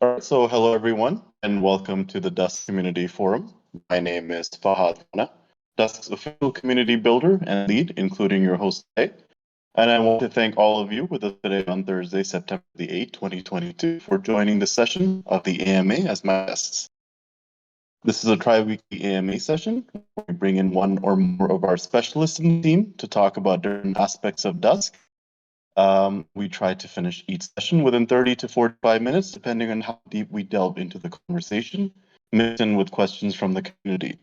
All right, so hello everyone, and welcome to the Dusk Community Forum. My name is Fahad Fana, Dusk's official community builder and lead, including your host today. And I want to thank all of you with us today on Thursday, September the 8th, 2022, for joining the session of the AMA as my guests. This is a tri-weekly AMA session where we bring in one or more of our specialists in the team to talk about different aspects of Dusk. We try to finish each session within 30 to 45 minutes, depending on how deep we delve into the conversation, mixed in with questions from the community.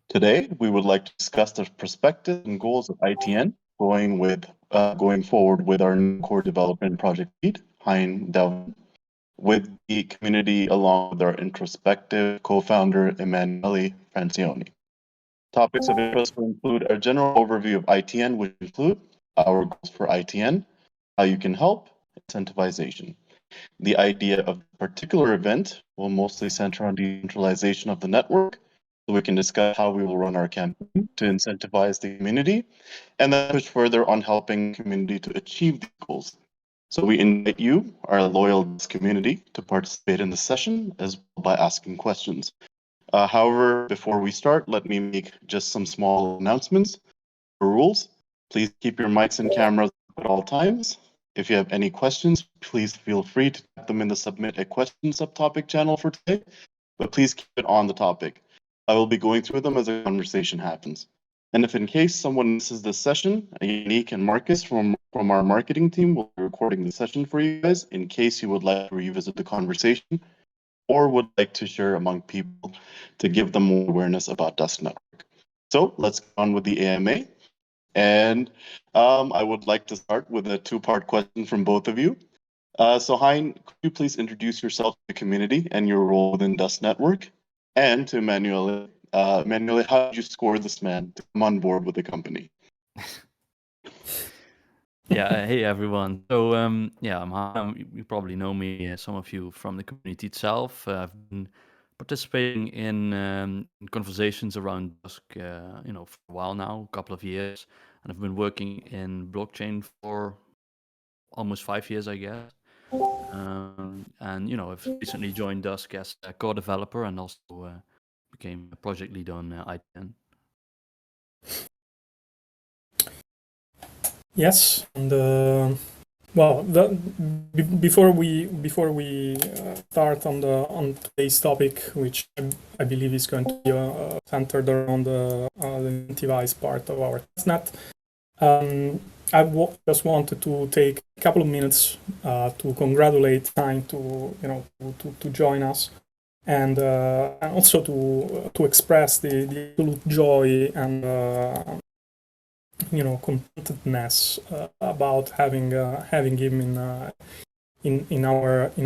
Today, we would like to discuss the perspectives and goals of ITN going forward with our new core development project lead, Hein Dauven, with the community along with our introspective co-founder, Emanuele Francioni. Topics of interest will include a general overview of ITN, which include our goals for ITN, how you can help, incentivization. The idea of the particular event will mostly center on decentralization of the network, so we can discuss how we will run our campaign to incentivize the community, and then push further on helping the community to achieve these goals. So we invite you, our loyal community, to participate in the session as well by asking questions. However, before we start, let me make just some small announcements. For rules, please keep your mics and cameras at all times. If you have any questions, please feel free to type them in the Submit a Question subtopic channel for today, but please keep it on the topic. I will be going through them as the conversation happens. And if in case someone misses this session, Unique and Marcus from our marketing team will be recording the session for you guys in case you would like to revisit the conversation or would like to share among people to give them more awareness about Dusk Network. So let's go on with the AMA. And I would like to start with a two-part question from both of you. So Hein, could you please introduce yourself to the community and your role within Dusk Network? And to Emanuele, Emanuele, how did you score this man to come on board with the company? Yeah, hey everyone. So yeah, I'm Han. You probably know me, some of you from the community itself. I've been participating in conversations around Dusk, for a while now, a couple of years, and I've been working in blockchain for almost 5 years, I guess. And I've recently joined Dusk as a core developer and also became a project lead on ITN. Yes, and well, before we start on today's topic, which I believe is going to be centered around the Incentivize part of our testnet, just wanted to take a couple of minutes to congratulate Hein to join us, and also to express the absolute joy and contentedness about having him in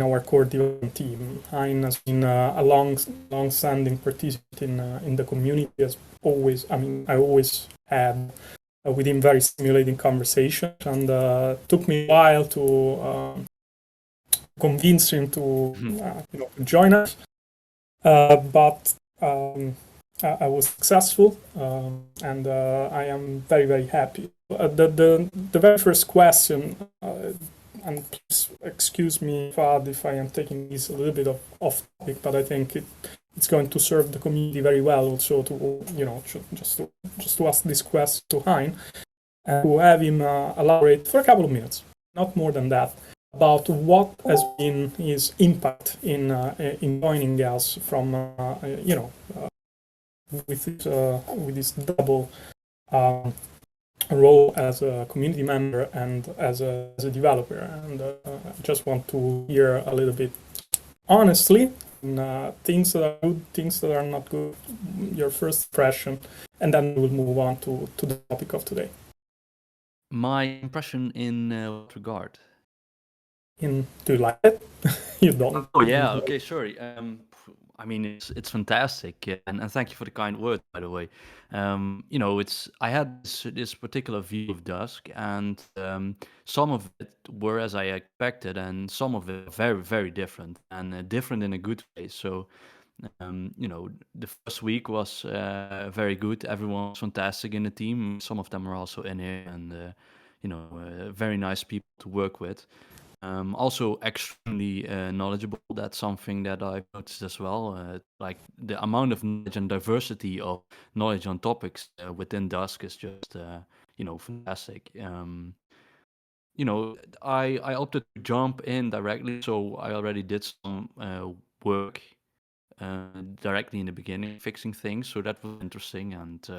our core development team. Hein has been a long-standing participant in the community. As always, I always had with him very stimulating conversations, and took me a while to convince him to join us, but I was successful, and I am very, very happy. The very first question, and please excuse me, Fad, if I am taking this a little bit off topic, but I think it's going to serve the community very well also to just to ask this question to Hein and to have him elaborate for a couple of minutes, not more than that, about what has been his impact in joining us from with this double role as a community member and as a developer. And I just want to hear a little bit honestly things that are good, things that are not good, your first impression, and then we'll move on to the topic of today. My impression in what regard? Do you like it? You don't? Oh yeah, okay, sorry. I mean, it's fantastic, and thank you for the kind words, by the way. I had this particular view of Dusk, and some of it were as I expected, and some of it very, very different, and different in a good way. So, the first week was very good. Everyone was fantastic in the team. Some of them are also in here, and very nice people to work with. Also extremely knowledgeable. That's something that I've noticed as well. Like the amount of knowledge and diversity of knowledge on topics within Dusk is just, fantastic. I opted to jump in directly, so I already did some work directly in the beginning, fixing things. So that was interesting, and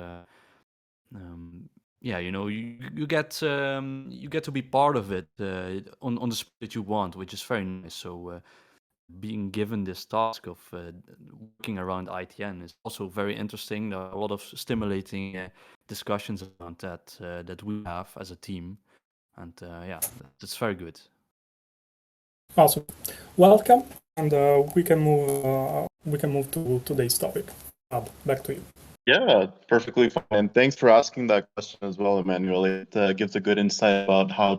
yeah, you get to be part of it on the speed that you want, which is very nice. So being given this task of working around ITN is also very interesting. There are a lot of stimulating discussions around that we have as a team, and yeah, that's very good. Awesome. Welcome, and we can move to today's topic. Back to you. Yeah, perfectly fine. And thanks for asking that question as well, Emanuele. It gives a good insight about how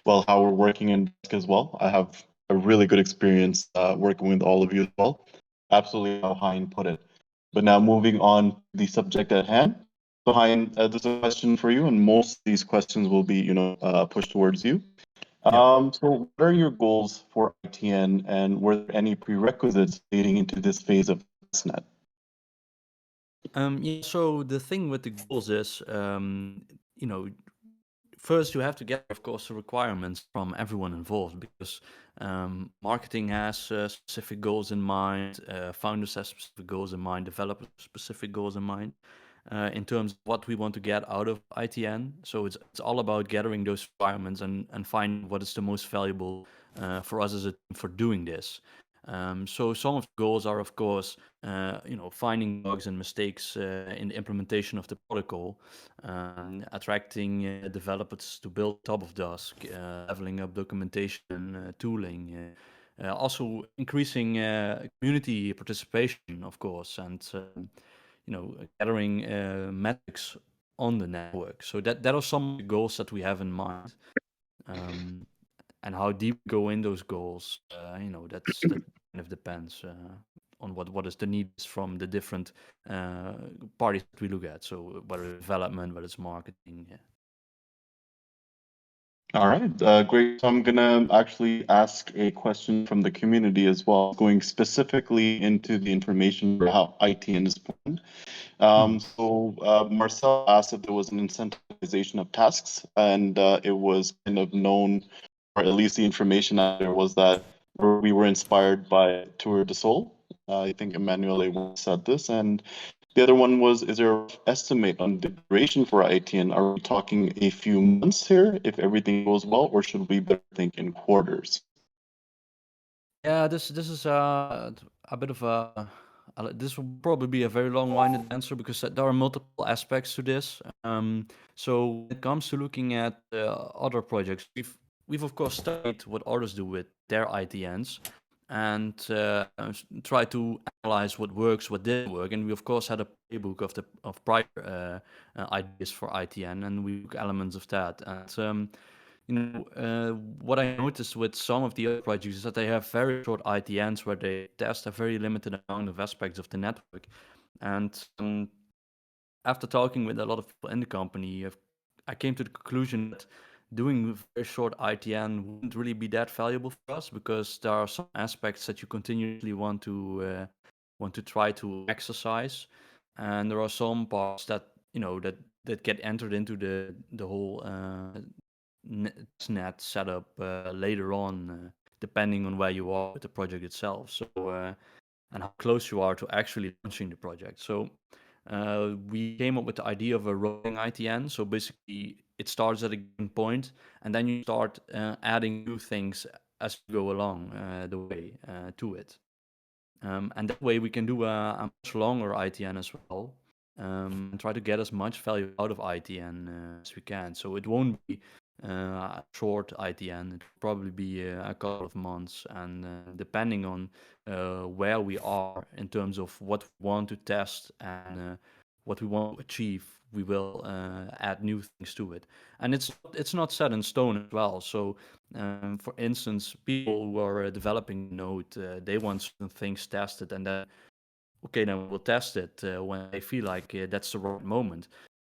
we're working in Dusk as well. I have a really good experience working with all of you as well. Absolutely how Hein put it. But now moving on to the subject at hand. So Hein, there's a question for you, and most of these questions will be, pushed towards you. So what are your goals for ITN, and were there any prerequisites leading into this phase of testnet? Yeah, so the thing with the goals is, first you have to get, of course, the requirements from everyone involved, because marketing has specific goals in mind, founders have specific goals in mind, developers have specific goals in mind, in terms of what we want to get out of ITN. So it's all about gathering those requirements and finding what is the most valuable for us as a team for doing this. So some of the goals are, of course, finding bugs and mistakes in the implementation of the protocol, attracting developers to build top of Dusk, leveling up documentation, tooling, also increasing community participation, of course, and gathering metrics on the network. So that are some of the goals that we have in mind. And how deep we go in those goals, that kind of depends on what is the needs from the different parties that we look at. So whether it's development, whether it's marketing. Yeah. All right, great. So I'm gonna actually ask a question from the community as well, going specifically into the information for how ITN is planned. So Marcel asked if there was an incentivization of tasks, and it was kind of known, or at least the information out there was that we were inspired by Tour de Sol. I think Emanuele once said this, and the other one was, is there an estimate on the duration for ITN? Are we talking a few months here if everything goes well, or should we better think in quarters? Yeah, this is a bit of this will probably be a very long-winded answer, because there are multiple aspects to this. So when it comes to looking at other projects, we've of course studied what others do with their ITNs, and try to analyze what works, what didn't work, and we of course had a playbook of prior ideas for ITN, and we took elements of that. And what I noticed with some of the other projects is that they have very short ITNs where they test a very limited amount of aspects of the network. And after talking with a lot of people in the company, I came to the conclusion that doing very short ITN wouldn't really be that valuable for us, because there are some aspects that you continuously want to try to exercise, and there are some parts that that get entered into the whole net setup later on, depending on where you are with the project itself. So and how close you are to actually launching the project. So we came up with the idea of a rolling ITN. So basically, it starts at a given point, and then you start adding new things as you go along the way to it. And that way we can do a much longer ITN as well, and try to get as much value out of ITN as we can. So it won't be a short ITN. It will probably be a couple of months, and depending on where we are in terms of what we want to test and what we want to achieve, we will add new things to it. And it's not set in stone as well. So for instance, people who are developing Node, they want certain things tested, and then okay, then we'll test it when they feel like that's the right moment.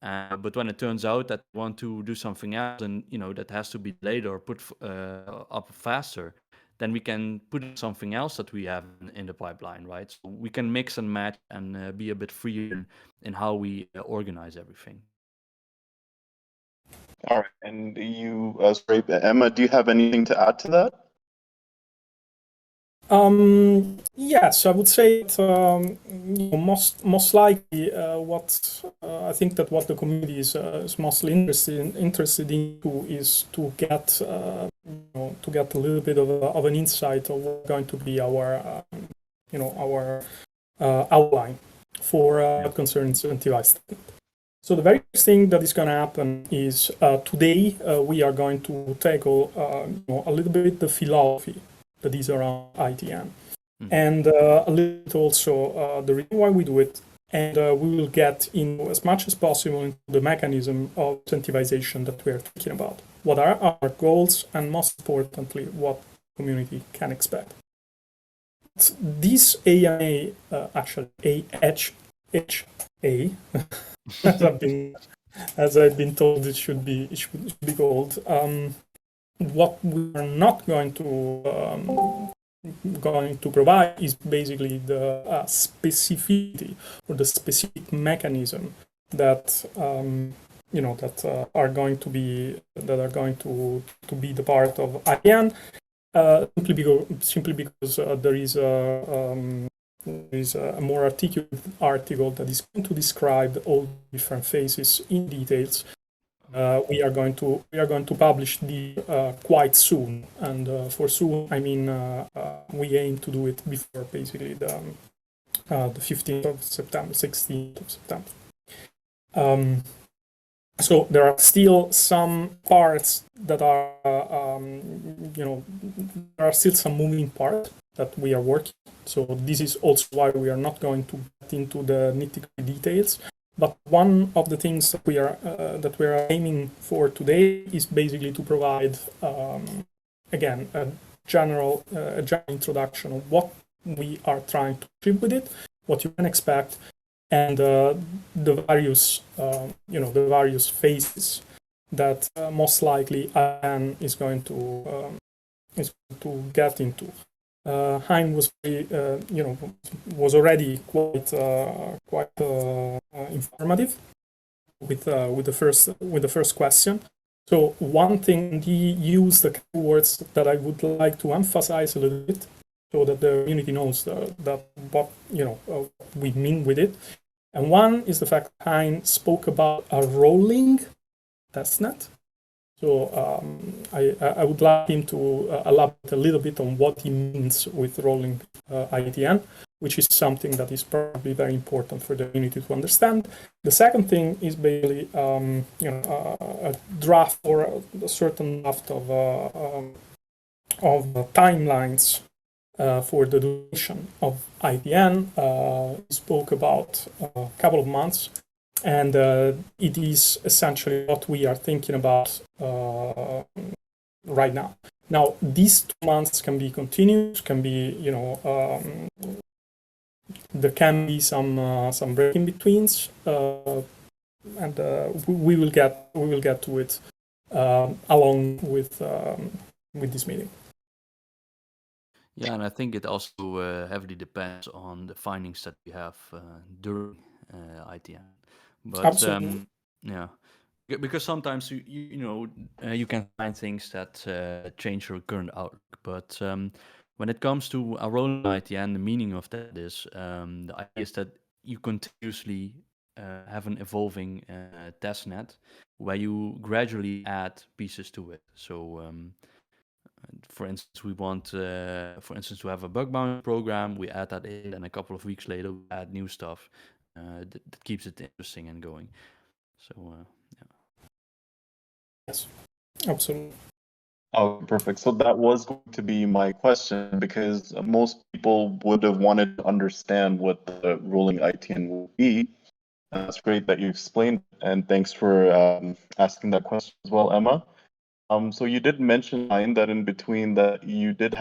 But when it turns out that they want to do something else, and that has to be delayed or put up faster, then we can put in something else that we have in the pipeline, right? So we can mix and match and be a bit freer in how we organize everything. All right, and sorry, Emma, do you have anything to add to that? Yes, I would say that most likely I think that what the community is mostly interested in is to get to get a little bit of an insight of what's going to be our outline for what concerns Incentivize. So the very first thing that is going to happen is today we are going to tackle a little bit the philosophy that is around ITN, and a little bit also the reason why we do it, and we will get into as much as possible into the mechanism of incentivization that we are thinking about. What are our goals, and most importantly, what the community can expect. This AMA, actually AHA, as I've been told it should be called. What we are not going to provide is basically the specificity or the specific mechanism that that are going to be the part of Iatn, simply because there is a more articulate article that is going to describe all different phases in details. We are going to publish the quite soon, and for soon I mean we aim to do it before basically the 15th of September, 16th of September. So there are still some parts that are there are still some moving parts that we are working. So this is also why we are not going to get into the nitty-gritty details. But one of the things that we are aiming for today is basically to provide, again, a general introduction of what we are trying to achieve with it, what you can expect, and the various phases that most likely Iatn is going to get into. Hein was already quite informative with the first question. So one thing, he used the keywords that I would like to emphasize a little bit, so that the community knows that what we mean with it. And one is the fact that Hein spoke about a rolling testnet. So I would like him to elaborate a little bit on what he means with rolling ITN, which is something that is probably very important for the community to understand. The second thing is basically a draft or a certain draft of timelines for the duration of ITN. He spoke about a couple of months. And it is essentially what we are thinking about right now. Now, these 2 months can be continuous, can be, there can be some break in betweens, and we will get to it along with this meeting. Yeah, and I think it also heavily depends on the findings that we have during ITN. But yeah, because sometimes you can find things that change your current outlook. But when it comes to a rolling ITN, the meaning of that is the idea is that you continuously have an evolving testnet where you gradually add pieces to it. So for instance, we want, to have a bug bounty program. We add that in, and a couple of weeks later, we add new stuff. That keeps it interesting and going. So, yeah. Yes, absolutely. Oh, perfect. So that was going to be my question, because most people would have wanted to understand what the rolling ITN will be. That's great that you explained, and thanks for asking that question as well, Emma. So you did mention, Hein, that in between that you did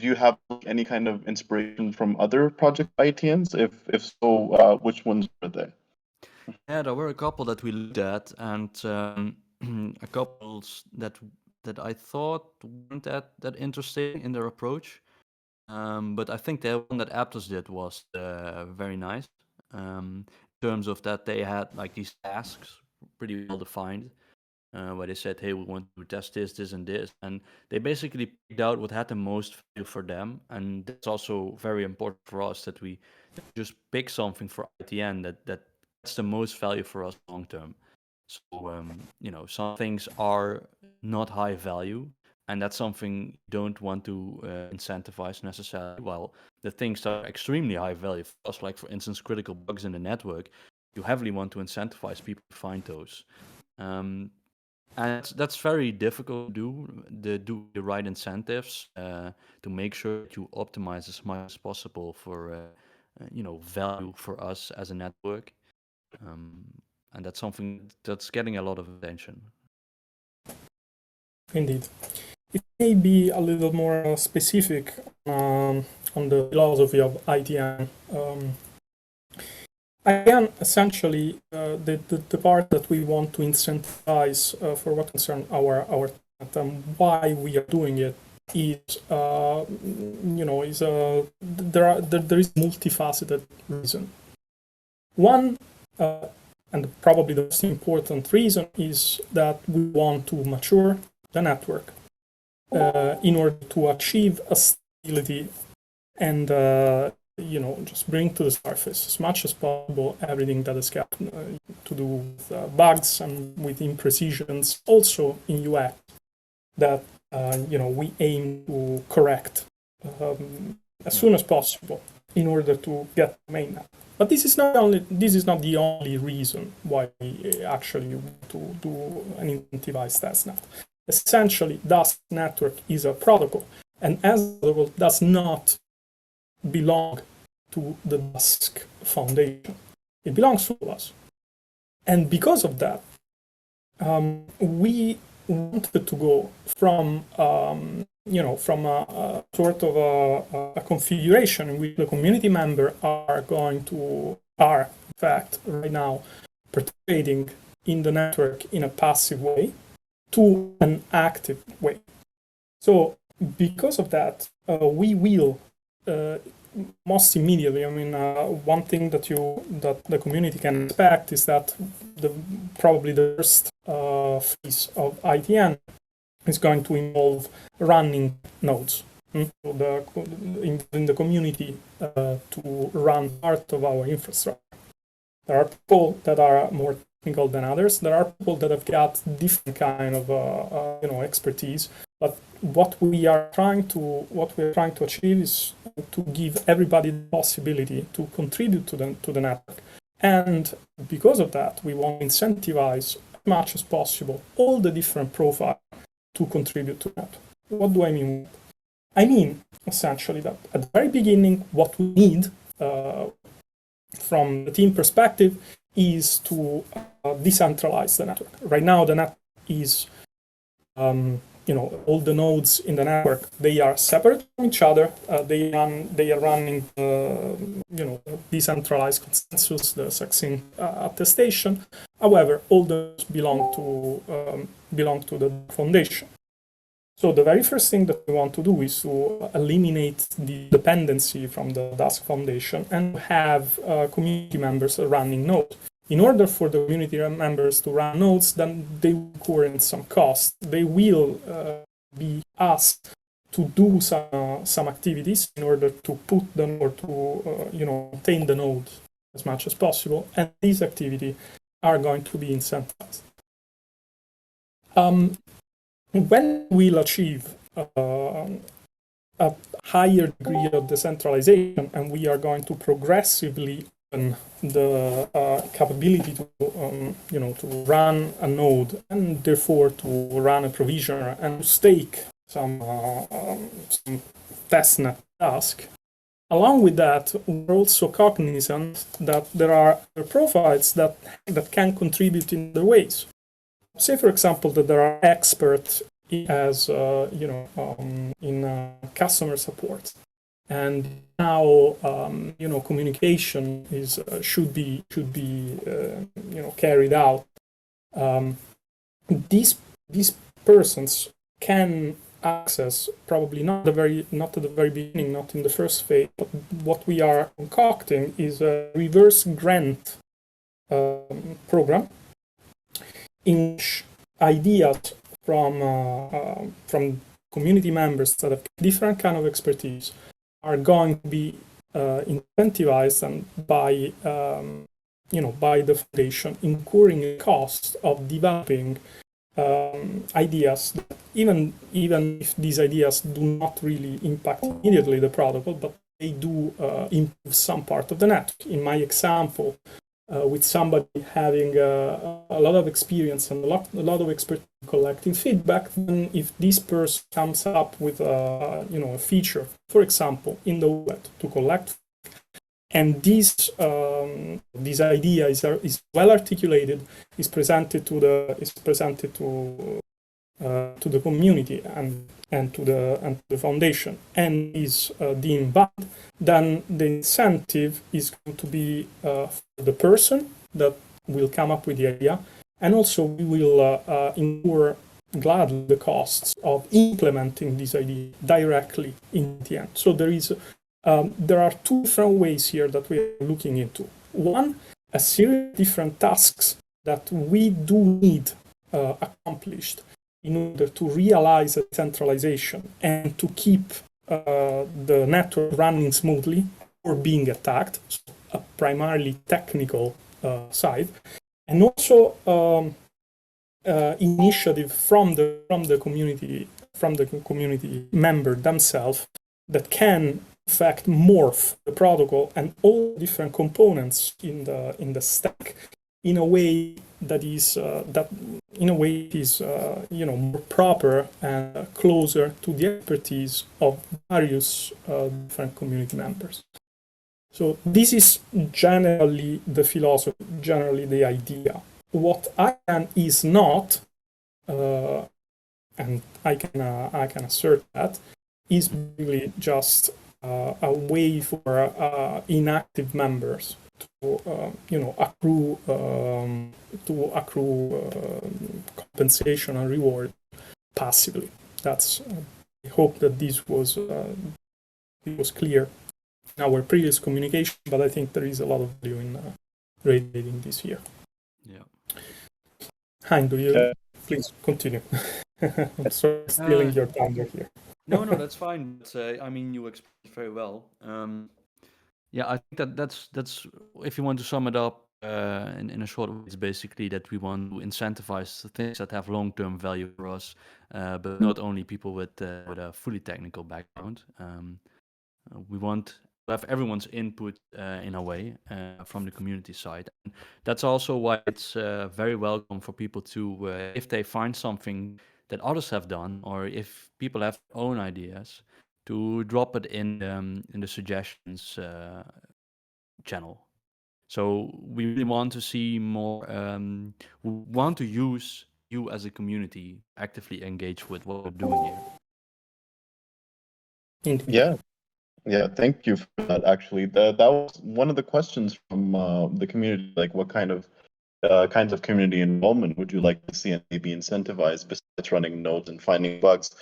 you have any kind of inspiration from other project ITNs? If so, which ones were they? Yeah, there were a couple that we looked at, and a couple that I thought weren't that interesting in their approach. But I think the one that Aptos did was very nice. In terms of that, they had like these tasks pretty well defined, where they said, "Hey, we want to test this, and this," and they basically picked out what had the most value for them. And that's also very important for us that we just pick something for ITN that's the most value for us long term. So some things are not high value, and that's something you don't want to incentivize necessarily. While the things that are extremely high value for us, like for instance critical bugs in the network, you heavily want to incentivize people to find those. And that's very difficult to do the right incentives to make sure that you optimize as much as possible for value for us as a network. And that's something that's getting a lot of attention. Indeed. It may be a little more specific on the philosophy of ITN. Again, essentially, the part that we want to incentivize for what concerns our and why we are doing it is, there is multifaceted reason. One, and probably the most important reason, is that we want to mature the network in order to achieve a stability and just bring to the surface as much as possible everything that has got to do with bugs and with imprecisions, also in UX, that we aim to correct as soon as possible in order to get the mainnet. But this is not the only reason why we actually want to do an incentivized testnet. Essentially, Dusk Network is a protocol, and as a protocol does not belong to the Dusk Foundation. It belongs to us. And because of that, we wanted to go from a sort of a configuration in which the community members are in fact, right now, participating in the network in a passive way to an active way. So because of that, we will most immediately, one thing that the community can expect is that probably the first phase of ITN is going to involve running nodes in the community to run part of our infrastructure. There are people that are more technical than others. There are people that have got different kind of expertise. But what we are trying to achieve is to give everybody the possibility to contribute to the network. And because of that, we want to incentivize as much as possible all the different profiles to contribute to that. What do I mean? I mean, essentially, that at the very beginning, what we need from the team perspective is to decentralize the network. Right now, the network is, all the nodes in the network, they are separate from each other. They are running, decentralized consensus, the succinct attestation. However, all those belong to the foundation. So the very first thing that we want to do is to eliminate the dependency from the Dusk Foundation and have community members running nodes. In order for the community members to run nodes, then they will incur some cost. They will be asked to do some activities in order to put them or to maintain the node as much as possible, and these activities are going to be incentivized. When we'll achieve a higher degree of decentralization, and we are going to progressively open the capability to run a node and therefore to run a provisioner and stake some testnet task. Along with that, we're also cognizant that there are profiles that can contribute in other ways. Say, for example, that there are experts in customer support. and now communication is should be carried out. These persons can access, probably not at the very beginning, not in the first phase, but what we are concocting is a reverse grant program in which ideas from community members that have different kind of expertise are going to be incentivized and by the foundation, incurring a cost of developing ideas that even if these ideas do not really impact immediately the protocol, but they do improve some part of the network. In my example, with somebody having a lot of experience and a lot of expertise collecting feedback, then if this person comes up with a feature, for example, in the web to collect, and this idea is well articulated, is presented to the community and to the foundation, and is deemed valid, then the incentive is going to be for the person that will come up with the idea, and also we will incur gladly the costs of implementing this idea directly in the end. So there are two different ways here that we are looking into. One, a series of different tasks that we do need accomplished in order to realize a centralization and to keep the network running smoothly or being attacked, so a primarily technical side, and also initiative from the community member themselves that can in fact morph the protocol and all different components in the stack in a way that is more proper and closer to the expertise of various different community members. So this is generally the philosophy, generally the idea. What Iatn is not, and I can assert that, is really just a way for inactive members to accrue compensation and reward passively. That's I hope that this was clear in our previous communication, but I think there is a lot of value in reiterating this here. Yeah. Hein, do you please continue? I'm sorry, stealing your thunder here. No, that's fine. But, I mean, you explained it very well. Yeah, I think that's if you want to sum it up in a short way, it's basically that we want to incentivize the things that have long-term value for us, but not only people with a fully technical background. We want to have everyone's input in a way from the community side. And that's also why it's very welcome for people to, if they find something that others have done, or if people have their own ideas, to drop it in the suggestions channel. So we really want to see more. We want to use you as a community actively engage with what we're doing here. Indeed. Yeah, thank you for that. Actually, that was one of the questions from the community. Like, what kind of kinds of community involvement would you like to see and maybe incentivize besides running nodes and finding bugs?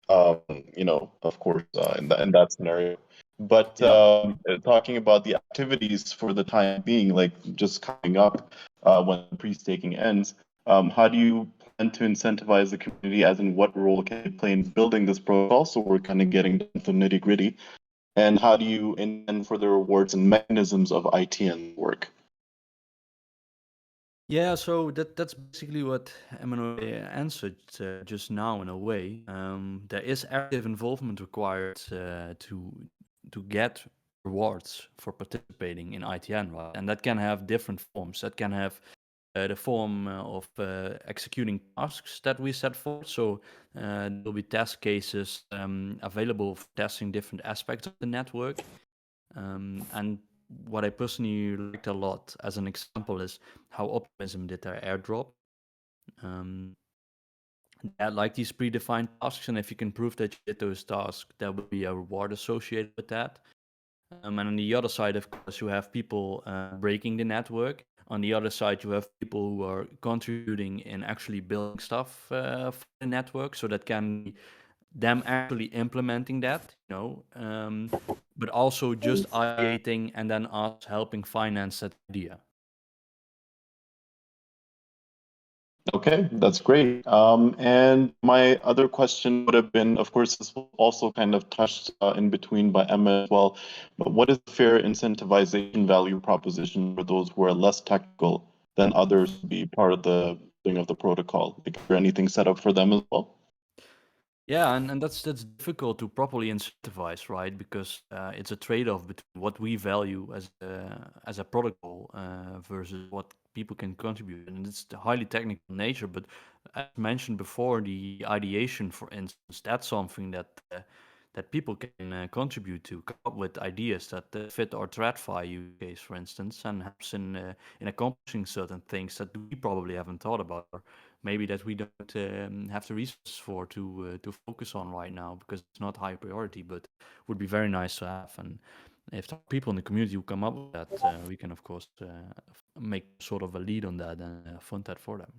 Of course, in that scenario. But talking about the activities for the time being, like just coming up when pre-staking ends, how do you plan to incentivize the community? As in, what role can you play in building this protocol? So we're kind of getting down to nitty gritty. And how do you intend for the rewards and mechanisms of Iatn work? Yeah, so that's basically what Emanuele answered just now in a way. There is active involvement required to get rewards for participating in Iatn, right? And that can have different forms. That can have the form of executing tasks that we set forth. So there will be test cases available for testing different aspects of the network. And what I personally liked a lot as an example is how Optimism did their airdrop. They like these predefined tasks, and if you can prove that you did those tasks, there will be a reward associated with that. And on the other side, of course, you have people breaking the network. On the other side, you have people who are contributing in actually building stuff for the network. So that can be them actually implementing that, but also just ideating and then us helping finance that idea. Okay, that's great. And my other question would have been, of course, this was also kind of touched in between by Emma as well, but what is the fair incentivization value proposition for those who are less technical than others to be part of the thing of the protocol? Like, is there anything set up for them as well? Yeah, and that's difficult to properly incentivize, right? Because it's a trade-off between what we value as a protocol versus what people can contribute, and it's the highly technical nature. But as mentioned before, the ideation, for instance, that's something that people can contribute to, come up with ideas that fit our TradFi use case, for instance, and helps in accomplishing certain things that we probably haven't thought about, or maybe that we don't have the resources for to focus on right now because it's not high priority, but would be very nice to have. And if there are people in the community who come up with that, we can of course make sort of a lead on that and fund that for them.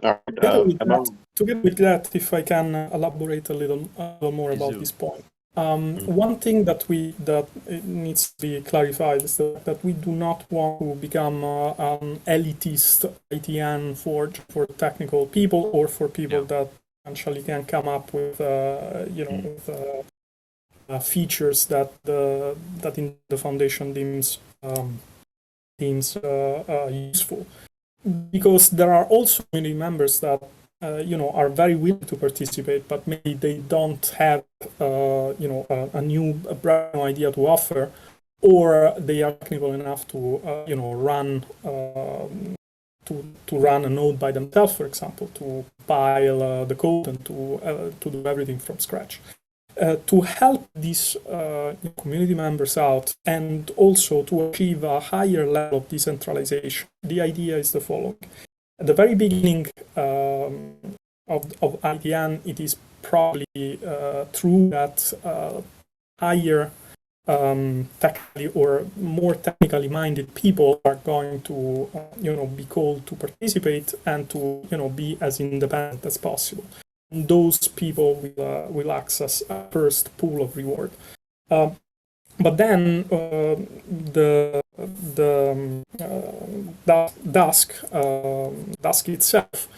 All right, Together with that, if I can elaborate a little more Please about do. this point. One thing that it needs to be clarified is that we do not want to become an elitist Iatn for technical people or for people that actually can come up with with features that in the foundation deems useful. Because there are also community members that are very willing to participate, but maybe they don't have a brand new idea to offer, or they are technical enough to run to run a node by themselves, for example, to pile the code and to do everything from scratch. To help these community members out and also to achieve a higher level of decentralization, the idea is the following. At the very beginning of Iatn, it is probably true that higher technically or more technically minded people are going to be called to participate and to be as independent as possible. Those people will access a first pool of reward. But then Dusk itself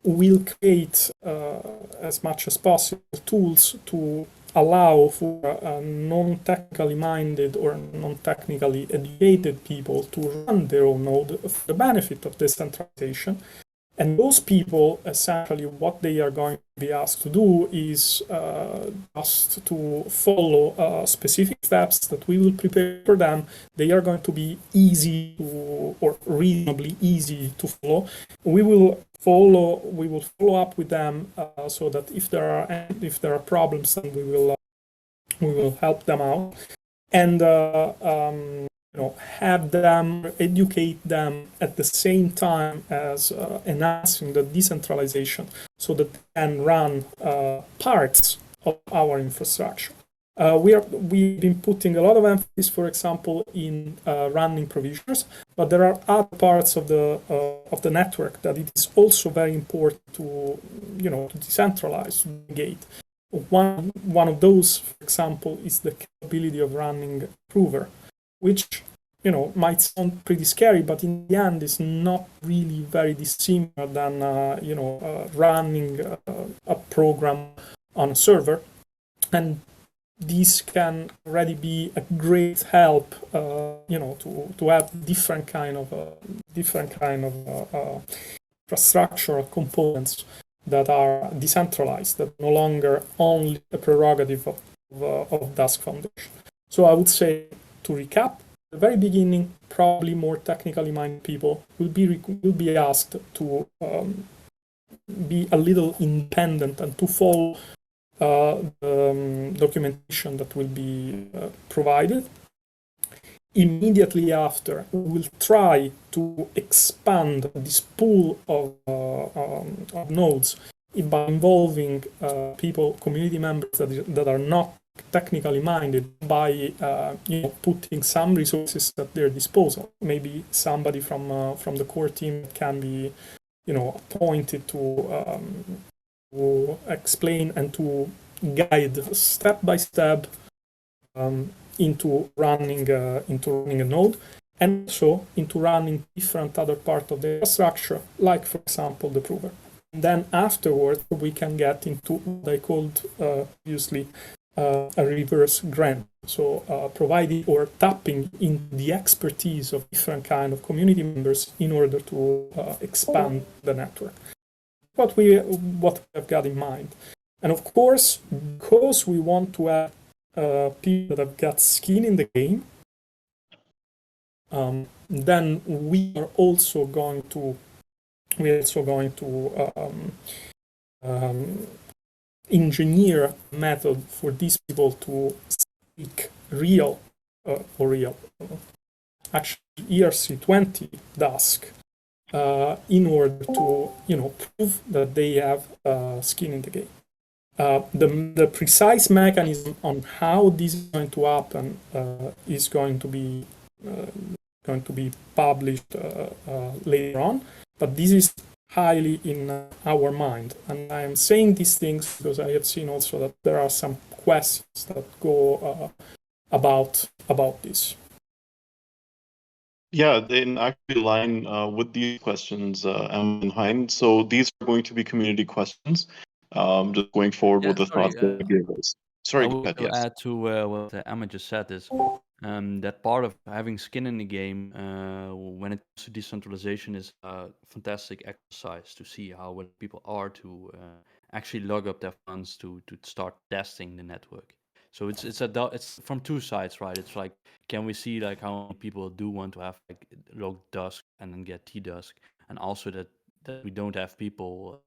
will create as much as possible tools to allow for non-technically minded or non-technically educated people to run their own node for the benefit of decentralization. And those people, essentially, what they are going to be asked to do is just to follow specific steps that we will prepare for them. They are going to be easy to, or reasonably easy to follow. We will follow up with them so that if there are problems, then we will help them out and have them, educate them at the same time as enhancing the decentralization so that they can run parts of our infrastructure. We've been putting a lot of emphasis, for example, in running provisioners, but there are other parts of the network that it is also very important to decentralize, to delegate. One of those, for example, is the capability of running prover, which might sound pretty scary, but in the end is not really very dissimilar than running a program on a server, and these can already be a great help, to have different kind of infrastructural components that are decentralized, that no longer only the prerogative of Dusk Foundation. So I would say, to recap, at the very beginning, probably more technically minded people will be asked to be a little independent and to follow the documentation that will be provided. Immediately after, we will try to expand this pool of nodes by involving people, community members that are not technically minded, by putting some resources at their disposal. Maybe somebody from the core team can be appointed to explain and to guide step by step into running a node, and also into running different other parts of the infrastructure, like for example the prover. And then afterwards we can get into what I called previously a reverse grant. So providing or tapping in the expertise of different kind of community members in order to expand the network. What we have got in mind. And of course, because we want to have people that have got skin in the game, then we are also going to engineer a method for these people to speak real, actually ERC20 Dusk, in order to prove that they have skin in the game. The precise mechanism on how this is going to happen is going to be published later on, but this is highly in our mind. And I am saying these things because I have seen also that there are some questions that go about this. Yeah, they actually line with these questions, Emma and Hein. So these are going to be community questions. Just going forward with the thoughts that I gave us. Sorry, I go will ahead, yes. add to what Emma just said is that part of having skin in the game when it comes to decentralization is a fantastic exercise to see how willing people are to actually log up their funds to start testing the network. So it's from two sides, right? It's like, can we see like how many people do want to have like log Dusk and then get T-Dusk, and also that we don't have people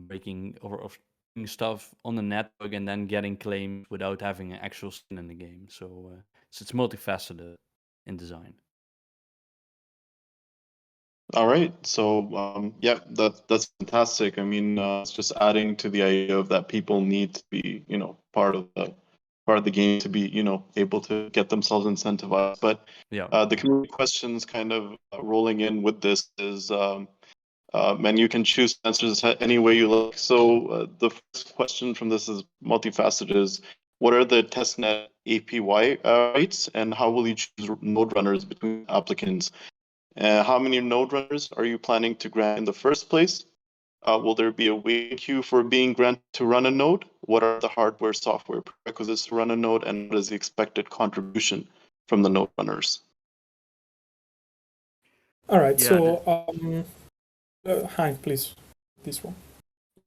breaking or doing stuff on the network and then getting claims without having an actual skin in the game. So it's multifaceted in design. All right. So yeah, that's fantastic. I mean, it's just adding to the idea of that people need to be, part of the game to be, able to get themselves incentivized. But Yeah. The community questions kind of rolling in with this is, and you can choose to answer this any way you like. So the first question from this is multifaceted: is what are the testnet APY rights, and how will you choose node runners between applicants? How many node runners are you planning to grant in the first place? Will there be a waiting queue for being granted to run a node? What are the hardware, software prerequisites to run a node, and what is the expected contribution from the node runners? All right. Yeah, So, Hein, please, this one.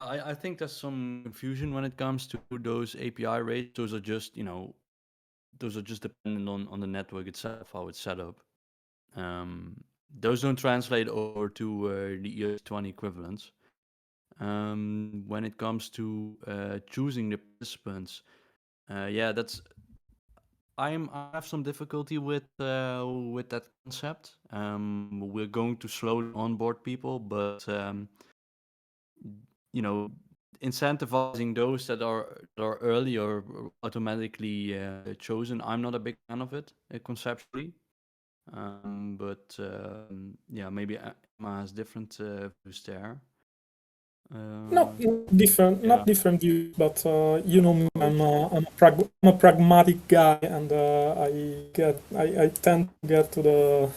I think there's some confusion when it comes to those API rates. Those are just dependent on the network itself, how it's set up. Those don't translate over to the ES20 equivalents. When it comes to choosing the participants, yeah, I have some difficulty with that concept. We're going to slowly onboard people, but incentivizing those that are early or automatically chosen, I'm not a big fan of it conceptually. But yeah, maybe Emma has different views there. Not different views, but you know me, I'm a pragmatic guy, and I tend to get to the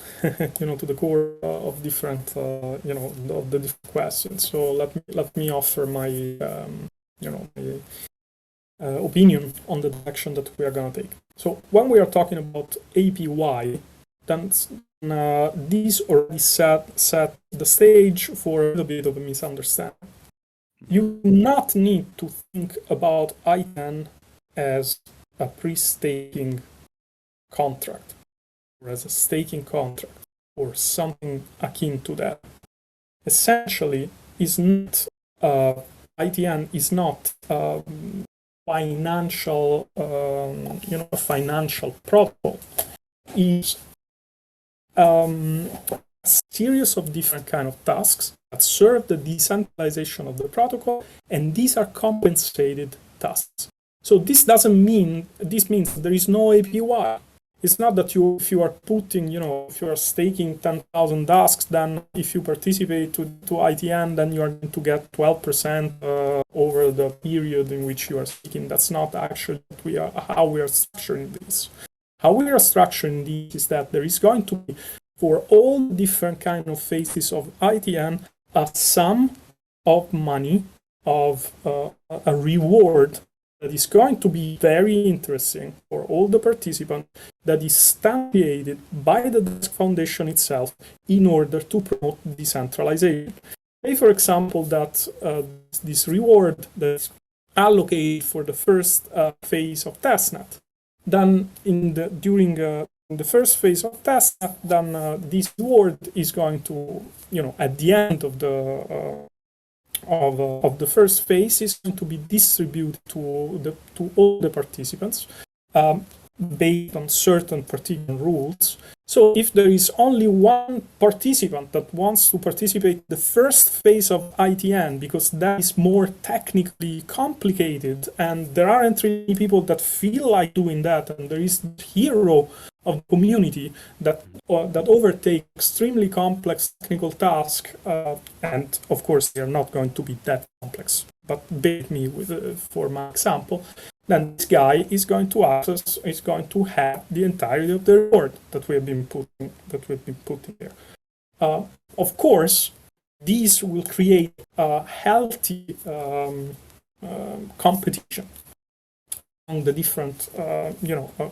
to the core of different of the different questions. So let me offer my my opinion on the direction that we are gonna take. So when we are talking about APY, then these already set the stage for a little bit of a misunderstanding. You do not need to think about Iatn as a pre-staking contract, or as a staking contract, or something akin to that. Essentially, Iatn is not financial, financial protocol. It's a series of different kind of tasks that serve the decentralization of the protocol, and these are compensated tasks. So this means there is no APY. It's not that if you are putting, if you are staking 10,000 Dusks, then if you participate to Iatn, then you are going to get 12% over the period in which you are staking. That's not actually how we are structuring this. How we are structuring this is that there is going to be, for all different kind of phases of Iatn, a sum of money, of a reward that is going to be very interesting for all the participants, that is stamped by the Dusk Foundation itself in order to promote decentralization. Say, for example, that this reward that is allocated for the first phase of testnet, then during the first phase of testnet, then this reward is going to, at the end of the first phase, is going to be distributed to all the participants based on certain particular rules. So if there is only one participant that wants to participate in the first phase of Iatn, because that is more technically complicated and there aren't really people that feel like doing that, and there is the hero of the community that overtake extremely complex technical tasks, and of course they are not going to be that complex, but bear me for my example, then this guy is going to have the entirety of the reward that we've been putting there. Of course, these will create a healthy competition among the different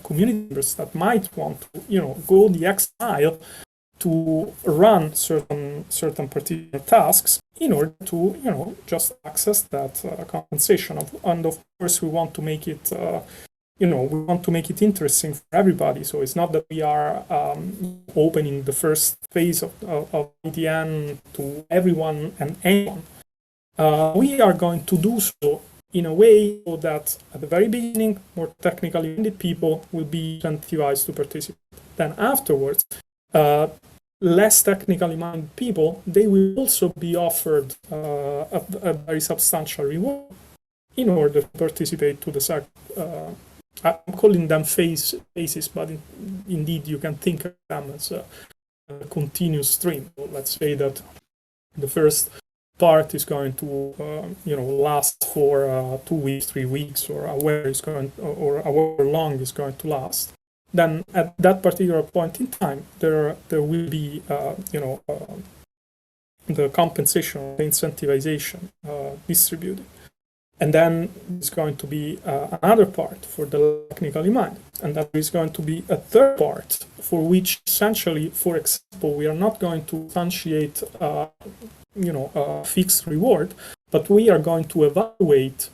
community members that might want to go the extra mile to run certain particular tasks in order to just access that compensation. And of course we want to make it interesting for everybody. So it's not that we are opening the first phase of Iatn to everyone and anyone. We are going to do so in a way so that at the very beginning, more technically minded people will be incentivized to participate. Then afterwards, less technically minded people, they will also be offered a very substantial reward in order to participate to the second. I'm calling them phases, but indeed you can think of them as a continuous stream. So let's say that the first part is going to last for 2 weeks, 3 weeks, or however long is going to last. Then at that particular point in time, there will be the compensation, the incentivization distributed. And then there's going to be another part for the technically minded. And then there's going to be a third part for which essentially, for example, we are not going to substantiate a fixed reward, but we are going to evaluate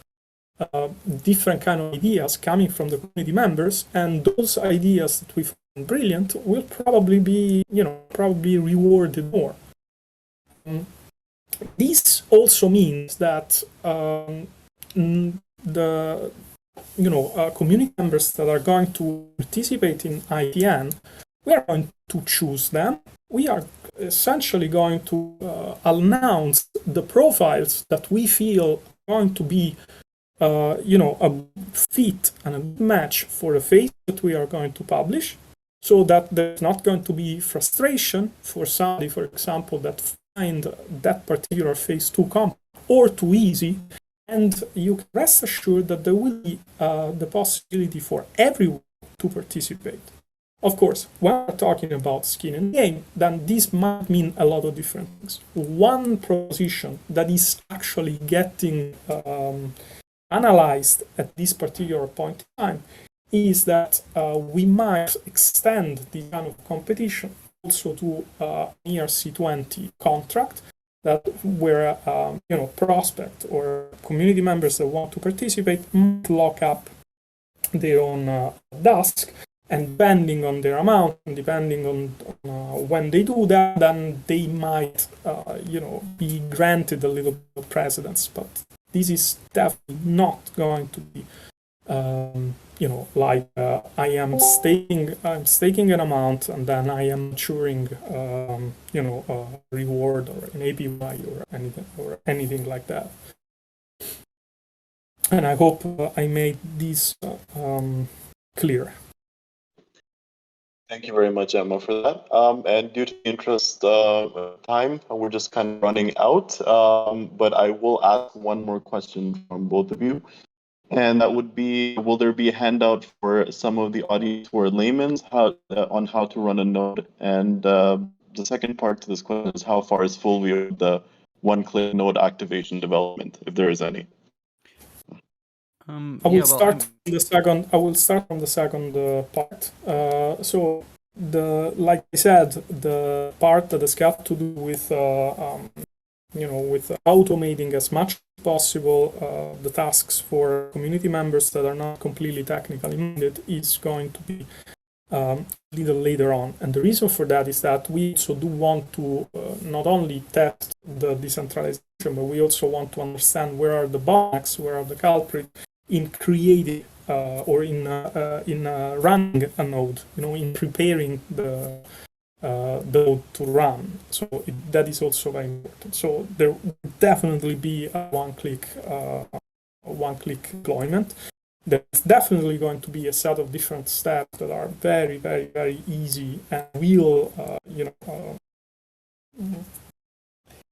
different kind of ideas coming from the community members, and those ideas that we find brilliant will probably be rewarded more. This also means that the community members that are going to participate in Iatn, we are going to choose them. We are essentially going to announce the profiles that we feel are going to be a fit and a match for the phase that we are going to publish, so that there's not going to be frustration for somebody, for example, that find that particular phase too complex or too easy. And you can rest assured that there will be the possibility for everyone to participate. Of course, when we're talking about skin in the game, then this might mean a lot of different things. One proposition that is actually getting analyzed at this particular point in time is that we might extend the kind of competition also to an ERC20 contract, that where prospect or community members that want to participate might lock up their own Dusk, and depending on their amount and depending on when they do that, then they might be granted a little bit of precedence. But this is definitely not going to be Like I am staking an amount, and then I am maturing, a reward or an APY or anything like that. And I hope I made this clear. Thank you very much, Emma, for that. And due to the interest of time, we're just kind of running out. But I will ask one more question from both of you. And that would be, will there be a handout for some of the audience who are laymen on how to run a node? And the second part to this question is, how far is Fulvio the one-click node activation development, if there is any? I will start from the second part. So like I said, the part that has got to do with with automating as much as possible the tasks for community members that are not completely technically minded is going to be a little later on. And the reason for that is that we also do want to not only test the decentralization, but we also want to understand where are the bottlenecks, where are the culprits in creating or in running a node, in preparing the node to run. So that is also very important. So there will definitely be a one-click deployment. There's definitely going to be a set of different steps that are very, very, very easy and will,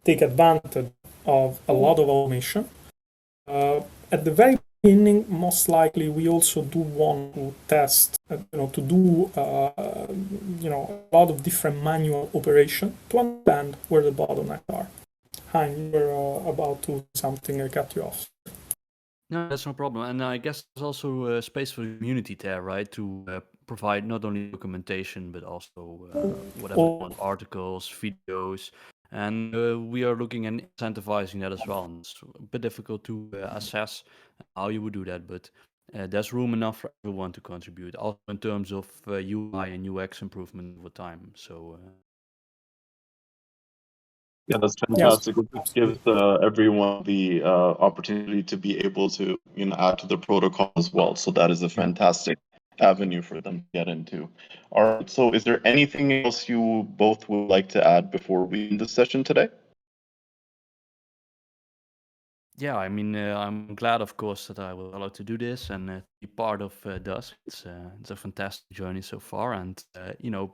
take advantage of a lot of automation. At the very beginning, most likely, we also do want to test, to do, a lot of different manual operation to understand where the bottlenecks are. Hein, you were about to do something, I cut you off. No, that's no problem. And I guess there's also space for the community there, right? To provide not only documentation, but also whatever you want, articles, videos. And we are looking at incentivizing that as well. And it's a bit difficult to assess how you would do that, but there's room enough for everyone to contribute, also in terms of UI and UX improvement over time. So yeah, that's fantastic. Yes. It gives everyone the opportunity to be able to, add to the protocol as well. So that is a fantastic avenue for them to get into. All right. So is there anything else you both would like to add before we end the session today? Yeah, I mean, I'm glad, of course, that I was allowed to do this and be part of Dusk. It's a fantastic journey so far, and you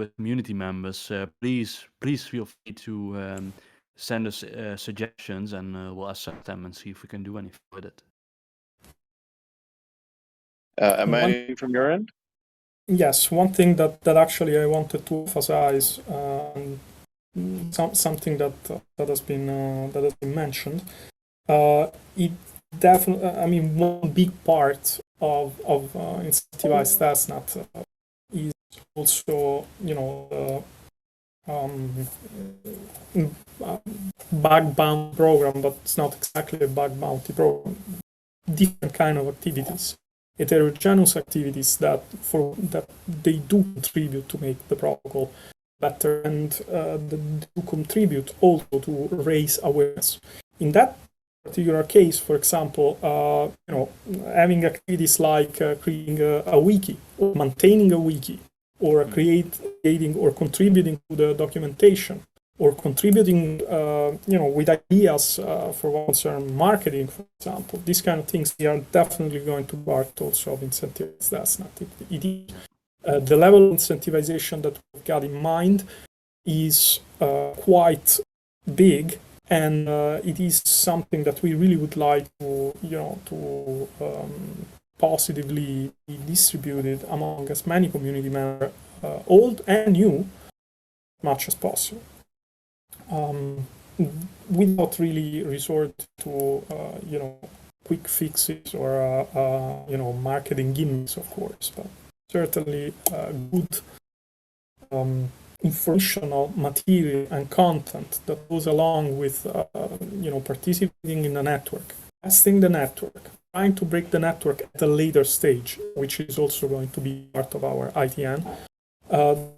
as community members, please feel free to send us suggestions, and we'll accept them and see if we can do anything with it. Emanuele, from your end? Yes, one thing that actually I wanted to emphasize, something that has been mentioned. It definitely, I mean, one big part of Incentivize Testnet is also, bug bounty program, but it's not exactly a bug bounty program. Different kind of activities, heterogeneous activities that they do contribute to make the protocol better and to contribute also to raise awareness. In that particular case, for example, having activities like creating a wiki, or maintaining a wiki, or creating or contributing to the documentation, or contributing, with ideas for what concerns marketing, for example. These kind of things, they are definitely going to be part also of Incentivize Testnet. The level of incentivization that we've got in mind is quite big. And it is something that we really would like to positively be distributed among as many community members, old and new, as much as possible. Without really resort to quick fixes or marketing gimmicks, of course, but certainly good informational material and content that goes along with participating in the network, testing the network, trying to break the network at a later stage, which is also going to be part of our Iatn.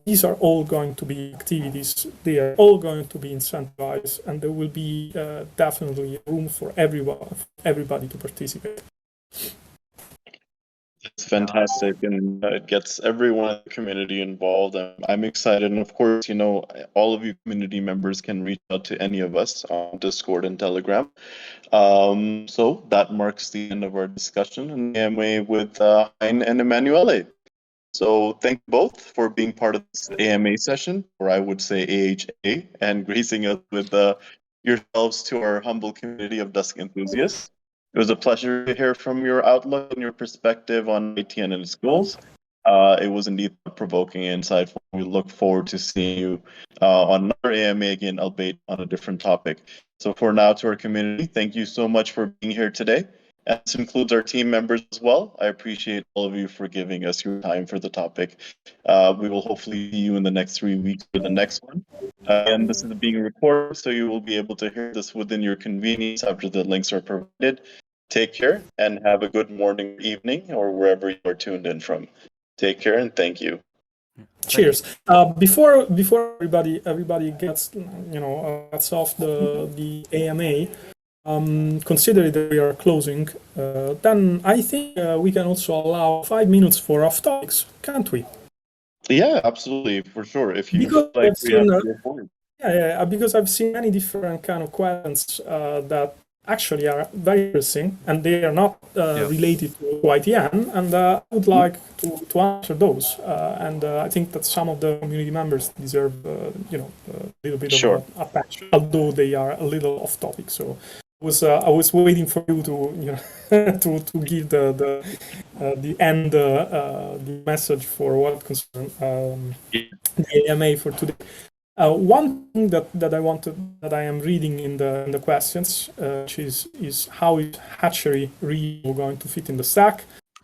These are all going to be activities. They are all going to be incentivized, and there will be definitely room for everybody to participate. It's fantastic, and it gets everyone in the community involved. I'm excited, and of course, all of you community members can reach out to any of us on Discord and Telegram. So that marks the end of our discussion in the AMA with Hein and Emanuele. So thank you both for being part of this AMA session, or I would say AHA, and gracing us with yourselves to our humble community of Dusk enthusiasts. It was a pleasure to hear from your outlook and your perspective on Iatn and its goals. It was indeed provoking and insightful. We look forward to seeing you on another AMA again, albeit on a different topic. So for now, to our community, thank you so much for being here today. And this includes our team members as well. I appreciate all of you for giving us your time for the topic. We will hopefully see you in the next 3 weeks for the next one. And this is being recorded, so you will be able to hear this within your convenience after the links are provided. Take care and have a good morning, evening, or wherever you are tuned in from. Take care and thank you. Cheers. Before everybody gets gets off the AMA. Considering that we are closing, then I think we can also allow 5 minutes for off topics, can't we? Yeah, absolutely, for sure. If you because feel like I've we have seen, to go forward. because I've seen many different kind of questions that actually are very interesting, and they are not related to Iatn, and I would like to answer those. And I think that some of the community members deserve, a little bit of attention, although they are a little off topic. So. I was waiting for you to to give the end the message for what concerns the AMA for today. One thing that I am reading in the questions, which is how is hatchery really going to fit in the stack?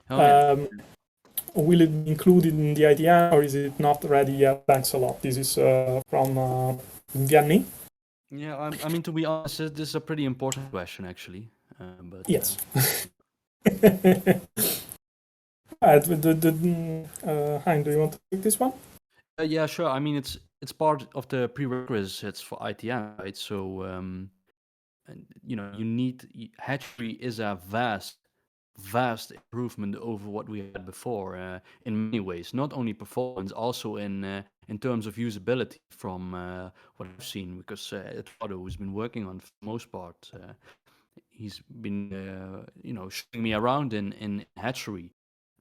Will it be included in the Iatn, or is it not ready yet? Thanks a lot. This is from Gianni. Yeah, I mean, to be honest, this is a pretty important question, actually. But yes. Hein, do you want to take this one? Yeah, sure. I mean, it's part of the prerequisites for Iatn, right? So, you need hatchery is a vast improvement over what we had before in many ways. Not only performance, also in terms of usability from what I've seen, because Eduardo, who's been working on for the most part, he's been showing me around in hatchery,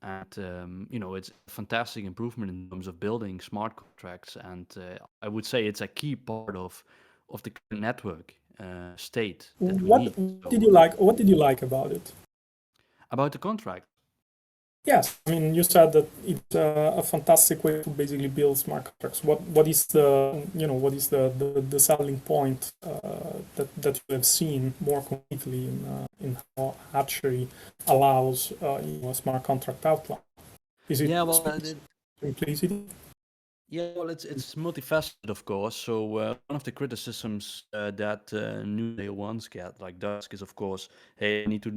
and it's a fantastic improvement in terms of building smart contracts, and I would say it's a key part of the network state that we need. What did you like about it? About the contract? Yes, I mean, you said that it's a fantastic way to basically build smart contracts. What is the selling point that you have seen more concretely in how hatchery allows a smart contract outline? Is it simplicity? Yeah, well, it's multifaceted, of course. So one of the criticisms that new layer ones get, like Dusk, is of course, hey, I need to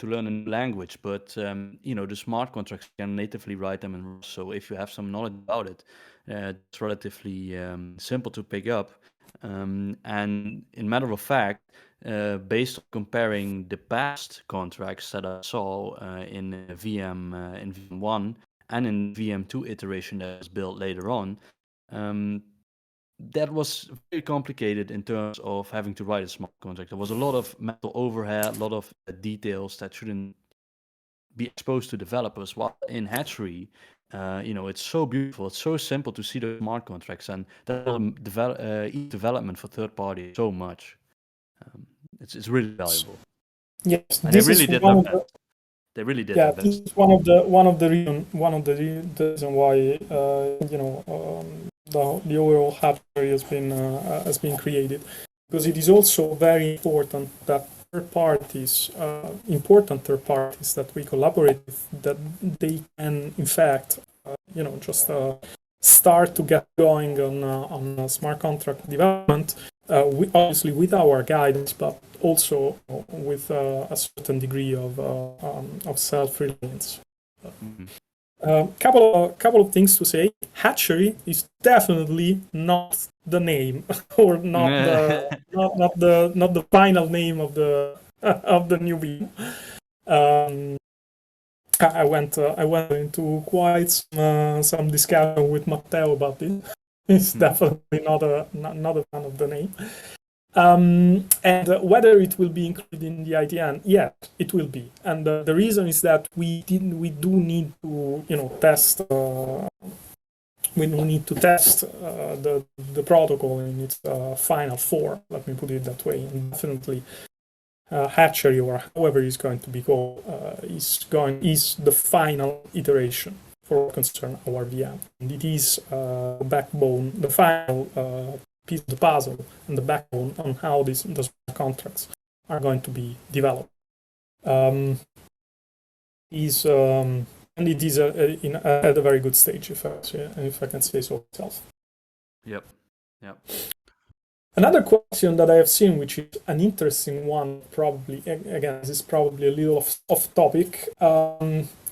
learn a new language, but the smart contracts can natively write them in Rust. So if you have some knowledge about it, it's relatively simple to pick up. And in matter of fact, based on comparing the past contracts that I saw in VM1 and in VM2 iteration that was built later on, that was very complicated in terms of having to write a smart contract. There was a lot of mental overhead, a lot of details that shouldn't be exposed to developers. While in hatchery, it's so beautiful, it's so simple to see the smart contracts, and that will development for third party so much. It's really valuable. Yes, and they really did that. They really did. Yeah, this is one of the reason why the overall hatchery has been created, because it is also very important that important third parties that we collaborate with, that they can in fact just start to get going on smart contract development, obviously with our guidance, but also with a certain degree of self-reliance. Couple of things to say. Hatchery is definitely not the name, or not the final name of the of the new beam. I went into quite some discussion with Matteo about this. He's definitely not a fan of the name. And whether it will be included in the Iatn, yeah, it will be. And the reason is that we do need to test. We need to test the protocol in its final form. Let me put it that way. And definitely, Hatchery, or however it's going to be called, is the final iteration for what concerns our VM, and it is the backbone, the final piece of the puzzle, and the backbone on how the smart contracts are going to be developed. And it is at a very good stage, if I can say so myself. Yep. Another question that I have seen, which is an interesting one, probably, again, this is probably a little off topic,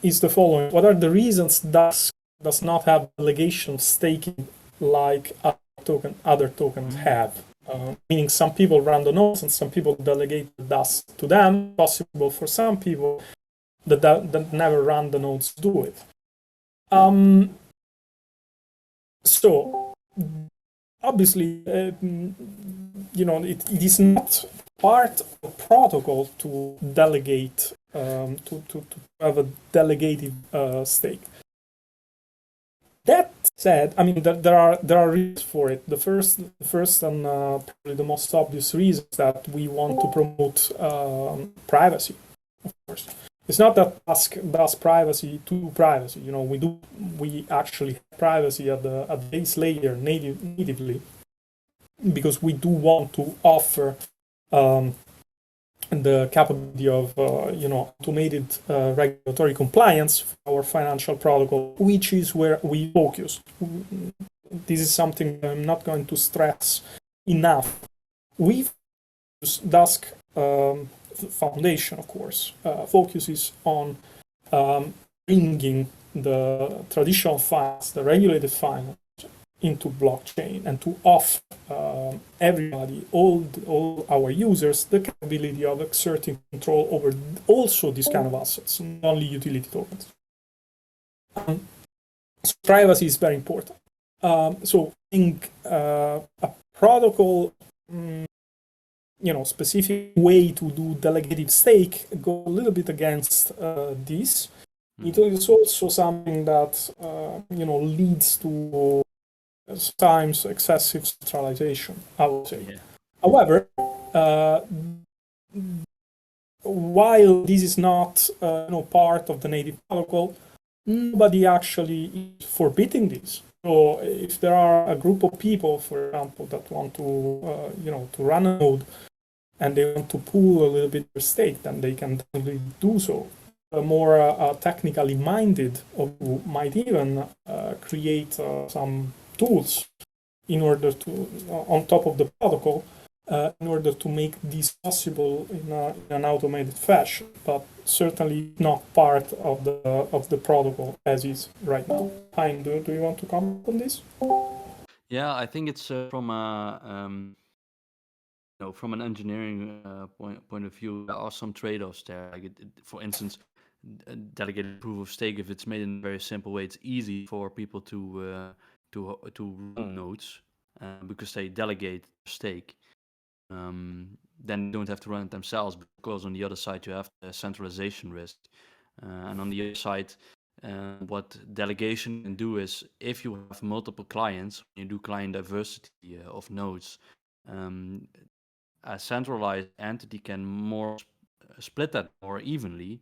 is the following. What are the reasons Dusk does not have delegation staking like other tokens have? Meaning some people run the nodes and some people delegate the Dusk to them. Possible for some people that never run the nodes to do it. So obviously, it is not part of the protocol to delegate, to have a delegated stake. That said, I mean, there are reasons for it. The first and probably the most obvious reason is that we want to promote privacy, of course. It's not that Dusk does privacy to privacy. We actually have privacy at the base layer natively, because we do want to offer the capability of automated regulatory compliance for our financial protocol, which is where we focus. This is something I'm not going to stress enough. We focus Dusk Foundation, of course, focuses on bringing the traditional finance, the regulated finance, into blockchain, and to offer everybody, all our users, the capability of exerting control over also these kind of assets, not only utility tokens. So privacy is very important. So I think a protocol, specific way to do delegated stake go a little bit against this. It is also something that leads to sometimes excessive centralization, I would say. Yeah. However, while this is not part of the native protocol, nobody actually is forbidding this. So if there are a group of people, for example, that want to run a node and they want to pool a little bit of stake, then they can definitely do so. More technically minded might even create some tools in order to, on top of the protocol, in order to make this possible in an automated fashion, but certainly not part of the protocol as is right now. Hein, do you want to comment on this? Yeah, I think it's from an engineering point of view, there are some trade-offs there. Like for instance, delegated proof of stake, if it's made in a very simple way, it's easy for people to run nodes because they delegate stake. Then they don't have to run it themselves, because on the other side you have the centralization risk. And on the other side, what delegation can do is, if you have multiple clients, you do client diversity of nodes, a centralized entity can more split that more evenly,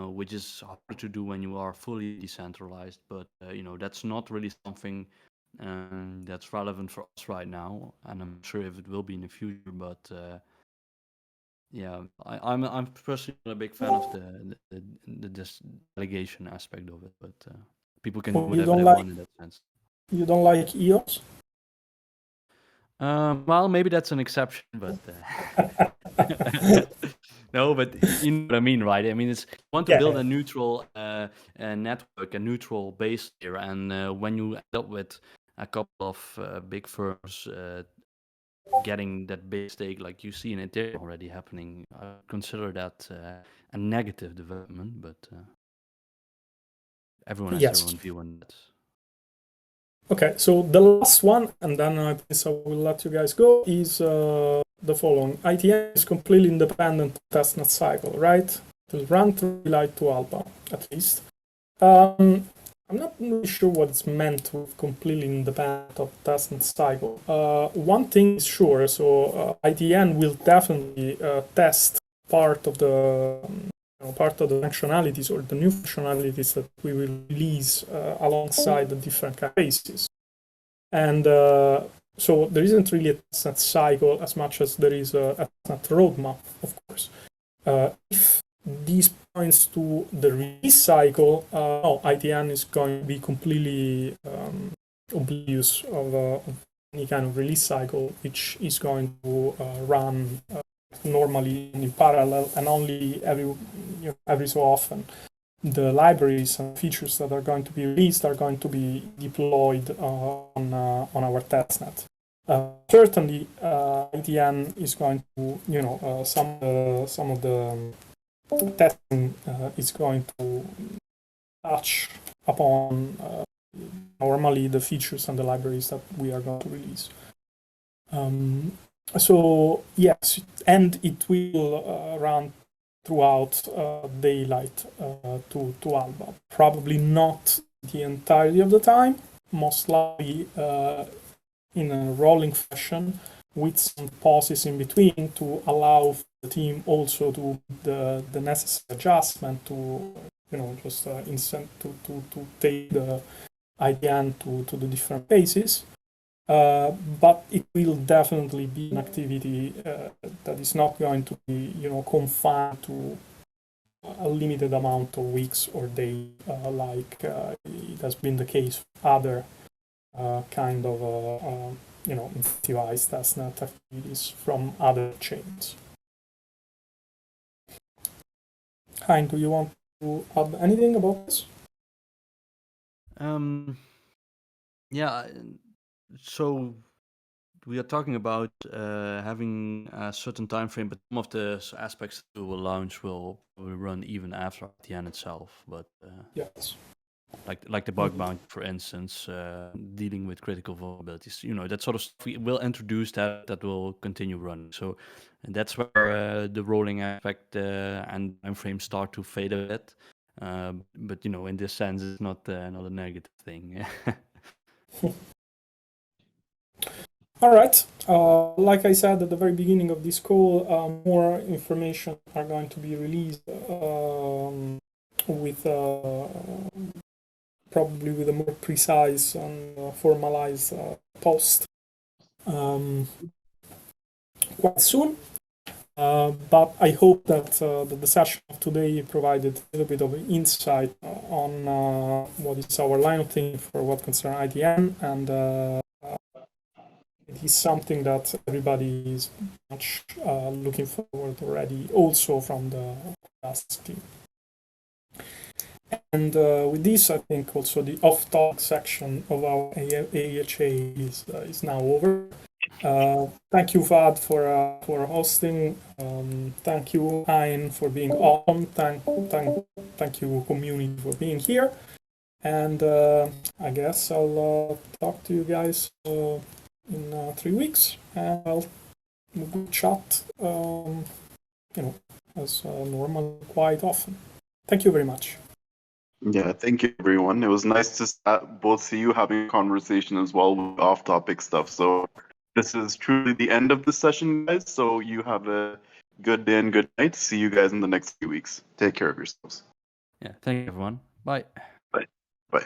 which is harder to do when you are fully decentralized. But that's not really something that's relevant for us right now, and I'm sure if it will be in the future. But yeah, I'm personally not a big fan of the delegation aspect of it. But people can do whatever they want in that sense. You don't like EOS? Well, maybe that's an exception, but no, but you know what I mean, right? I mean, it's you want to build a neutral network, a neutral base here, and when you end up with a couple of big firms getting that big stake, like you see in Ethereum already happening, I consider that a negative development. But everyone has Yes. their own view on that. Okay, so the last one, and then I will let you guys go, is the following. ITN is completely independent of testnet cycle, right? It will run through Light to Alba, at least. I'm not really sure what's meant with completely independent of testnet cycle. One thing is sure, so ITN will definitely test part of the functionalities or the new functionalities that we will release alongside the different cases. And so there isn't really a testnet cycle as much as there is a testnet roadmap, of course. If these points to the release cycle, ITN is going to be completely oblivious of any kind of release cycle, which is going to run normally in parallel, and only every so often the libraries and features that are going to be released are going to be deployed on our testnet. Certainly, ITN is going to, some of the testing is going to touch upon normally the features and the libraries that we are going to release. So yes, and it will run throughout daylight to Alba. Probably not the entirety of the time, most likely in a rolling fashion with some pauses in between to allow the team also to the necessary adjustment to just to take the IDN to the different phases. But it will definitely be an activity that is not going to be, confined to a limited amount of weeks or days, like it has been the case with other kind of, incentivized testnet activities from other chains. Hein, do you want to add anything about this? Yeah. So we are talking about having a certain time frame, but some of the aspects that we will launch will run even after ITN itself. But yes, like the bug bounty, for instance, dealing with critical vulnerabilities, that sort of stuff we will introduce that will continue running. So and that's where the rolling aspect and time frame start to fade a bit. But in this sense, it's not a negative thing. All right. Like I said at the very beginning of this call, more information are going to be released with probably with a more precise and formalized post quite soon. But I hope that the session of today provided a little bit of insight on what is our line of thinking for what concerns ITN, and it is something that everybody is much looking forward already, also from the Dusk team. And with this, I think also the off-talk section of our AHA is now over. Thank you, Vad, for hosting. Thank you, Hein, for being on. Thank you, community, for being here. And I guess I'll talk to you guys in 3 weeks, and I'll chat, as normal, quite often. Thank you very much. Yeah, thank you, everyone. It was nice to both see you having a conversation as well with off-topic stuff. So this is truly the end of the session, guys. So you have a good day and good night. See you guys in the next few weeks. Take care of yourselves. Yeah, thank you, everyone. Bye. Bye. Bye.